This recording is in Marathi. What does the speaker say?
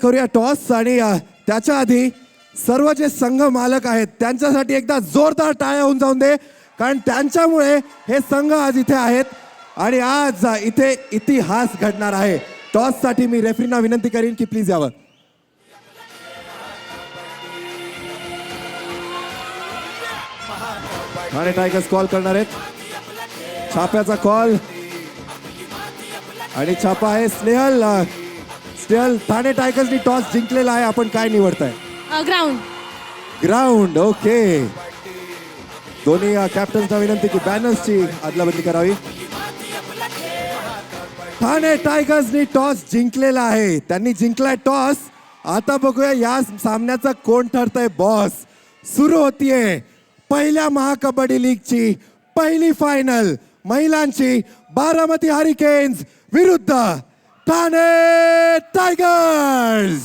करूया टॉस आणि त्याच्या आधी सर्व जे संघ मालक आहेत त्यांच्यासाठी एकदा जोरदार टाळ्या होऊन जाऊन दे, कारण त्यांच्यामुळे हे संघ आज इथे आहेत आणि आज इथे इतिहास घडणार आहे. टॉस साठी मी रेफरींना विनंती करीन की प्लीज यावं. ठाणे टायगर्स कॉल करणार आहेत. छाप्याचा कॉल आणि छापा आहे स्नेहल. स्नेहल, ठाणे टायगर्सनी टॉस जिंकलेला आहे, आपण काय निवडताय? ग्राउंड. ग्राउंड. ओके. दोन्ही कॅप्टन्सना विनंती की बॅनर्सची अदलाबदली करावी. ठाणे टायगर्सनी टॉस जिंकलेला आहे, त्यांनी जिंकलाय टॉस. आता बघूया या सामन्याचा कोण ठरतंय बॉस. सुरू होतीये पहिल्या महाकबड्डी लीगची पहिली फायनल, महिलांची. बारामती हरिकेन्स विरुद्ध ठाणे टायगर्स.